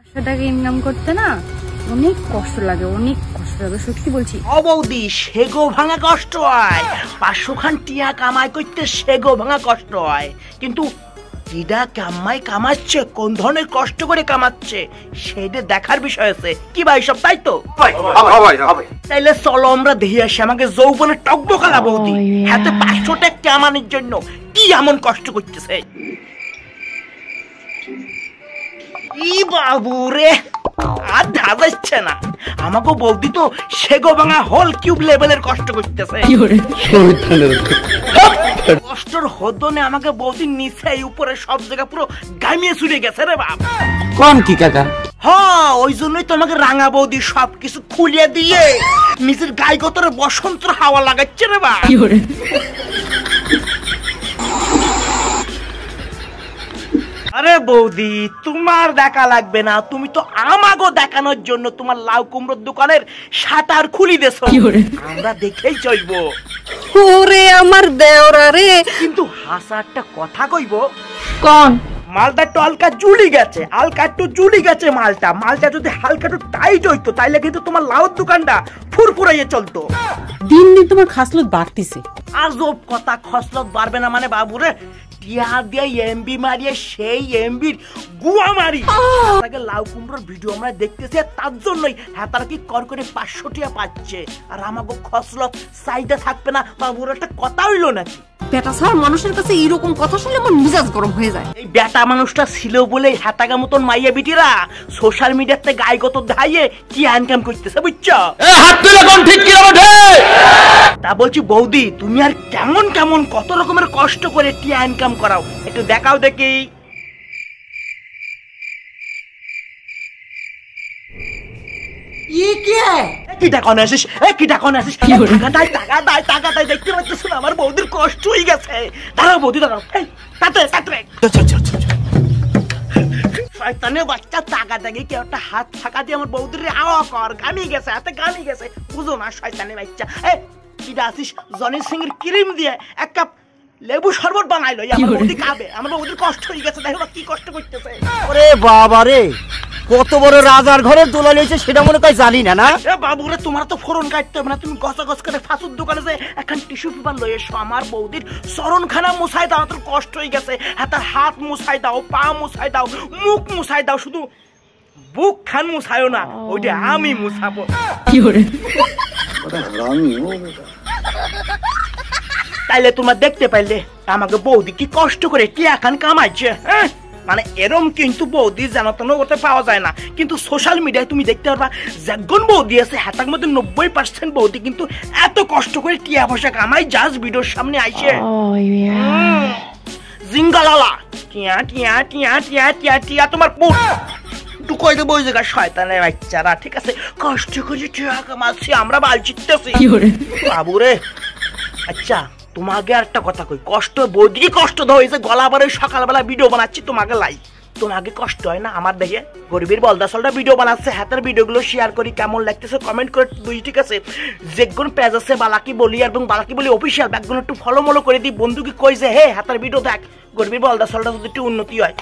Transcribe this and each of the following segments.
500 টাকা ইনকাম করতে না অনেক কষ্ট লাগে, অনেক কষ্ট লাগে, সত্যি বলছি। ও বৌদি, সেগো ভাঙা কষ্ট হয়। 500 খান টিয়া কামাই করতে সেগো ভাঙা কষ্ট হয়, কিন্তু যেটা কামাচ্ছে কোন ধরনের কষ্ট করে কামাচ্ছে সেটা দেখার বিষয় আছে। কি ভাই সব তাই তো? তাইলে চলো আমরা দেখি আসি আমাকে যৌবনের টকবকালা বৌদি হাতে 500 টাকা কামানোর জন্য কি এমন কষ্ট করতেছে। ই বাবু রে, আর ধাজাচ্ছে না। আমাকে বৌদি তো সেগো ভাঙা হোল কিউব লেভেলের কষ্ট করতেছে। কষ্টর হদনে আমাকে বৌদি নিচে উপরে সব জায়গা পুরো গামিয়ে চুরে গেছে রে বাপ। কোন কি কাকা? হ্যাঁ, ওই জন্যই তো আমাকে রাঙা বৌদি সবকিছু খুলিয়ে দিয়ে নিজের গায়ে গতরে বসন্ত হাওয়া লাগাচ্ছে রে বাপ। আরে বৌদি, তোমার দেখা লাগবে না, তুমি তো আমাগো দেখানোর জন্য তোমার লাউ কুমড়োর দোকানের শাটার খুলি দেছো, আমরা দেখেই চলবো। ওরে আমার দেওরা রে, কিন্তু হাসারটা কথা কইব কোন মালটা একটু হালকা জুলি গেছে, হালকা একটু জুলি গেছে মালটা যদি হালকা একটু টাইট হইতো তাইলে কিন্তু তোমার লাউর দোকানটা ফুরফুরাইয়ে চলতো। দিন দিন তোমার খাসলত বাড়তিছে। আজব কথা, খসলত বাড়বে না মানে বাবুরে? টিয়া দিয়ে এমবি মারিয়ে সেই এমবির গুয়া মারি লাউ কুমড়োর ভিডিও আমরা দেখতেছি, তার জন্যই হ্যাঁ তারা কি কর করে 500 টাকা পাচ্ছে, আর আমাকে খসলত চাইতে থাকবে না বাবুর। একটা কথা হইলো নাকি? বেটা স্যার, মানুষের কাছে এইরকম কথা শুনলে আমার মিজাজ গরম হয়ে যায়। এই বেটা মানুষটা ছিল বলে হাতাগা মতন মাইয়া বিটিরা সোশ্যাল মিডিয়াতে গায়গত ধাইয়ে কি ইনকাম করতেছে, বুঝছো? তা বলছি বৌদি, তুমি আর কেমন কেমন কত রকমের কষ্ট করে টিয়া ইনকাম করাও, একটু দেখাও দেখি। আমার বৌদির কষ্ট হয়ে গেছে। দাঁড়াও বৌদি, দাঁড়াও। শয়তানের বাচ্চা টাকা দেখে কেউ একটা হাত ফাঁকা দিয়ে আমার বৌদির আওয়া কর, গামি গেছে হাতে, গামি গেছে, বুঝো না শয়তানের বাচ্চা। কিটা আসিস জনি সিং এর ক্রিম দিয়ে এক কাপ লেবু শরবত বানাইলো, আমার বৌদি খাবে। আমার বৌদির কষ্ট হয়ে গেছে, দেখো কি কষ্ট করতেছে। ওরে বাবা রে, কত বড় রাজার ঘরের দোলা লইছে সেটা মনে হয় জানি না। না বাবুরে, তোমার তো ফোরন কাটতে হবে না, তুমি গছা গছ করে ফাঁসুর দোকানে যে এখন টিস্যু পেপার লই এসো, আমার বৌদির চরণখানা মুছাই দাও, তোর কষ্ট হয়ে গেছে। তার হাত মুছাই দাও, পা মুছাই দাও, মুখ মুছাই দাও, শুধু বুক খান মুছায়ও না, ওইটা আমি মুছাবো। তাইলে তোমার দেখতে পাইলে আমাকে বৌদি কি কষ্ট করে কি এখন কামাইছে। হ্যাঁ, মানে এরম কিন্তু বৌদি জানাতন করতে পাওয়া যায় না, কিন্তু সোশ্যাল মিডিয়ায় তুমি দেখতে পারবা যেগুন বৌদি আছে হাতার মধ্যে 90% বৌদি কিন্তু এত কষ্ট করে টিয়া পয়সা কামাই জাস্ট ভিডিওর সামনে আইছে। জিঙ্গালালা টিয়া টিয়া টিয়া টিয়া টিয়া টিয়া তোমার পুট টুকই দেবো ওই জায়গা শয়তানের বাচ্চারা। ঠিক আছে, কষ্ট করে টিয়া কামাচ্ছি, আমরা বাল চিত্তেছি বাবুরে। আচ্ছা, তোমাকে আর একটা কথা কই, কষ্ট বৌদিকে কষ্ট দাও, এই যে গলা বারে সকালবেলা ভিডিও বানাচ্ছি তোমাকে লাই, তোমাকে কষ্ট হয় না? আমার দেখে গরিবের বলদাসলটা ভিডিও বানাচ্ছে, হাতের ভিডিওগুলো শেয়ার করি, কেমন লাগতেছে কমেন্ট করে দুই। ঠিক আছে, যেগুন পেজ আছে বালাকি বলি এবং বালাকি বলি অফিসিয়াল ব্যাগগুলো একটু ফলো মলো করে দিই, বন্ধুকে কই যে হে হাতের ভিডিও দেখ, গরিবের বলদাসলটা যদি একটু উন্নতি হয়।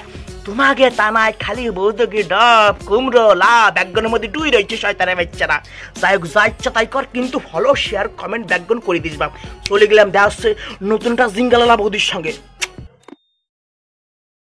তোমাকে তা নাই খালি বৌদিকে ডাব কুমড়ো লাভ ব্যাগগুলোর মধ্যে ডুই রয়েছে শয়তানের বাচ্চারা। যাই হোক, যা ইচ্ছা তাই কর, কিন্তু ফলো শেয়ার কমেন্ট ব্যাগগুন করে দিস বাপ। চলে গেলাম, দেখা হচ্ছে নতুনটা জিঙ্গালালা বৌদির সঙ্গে।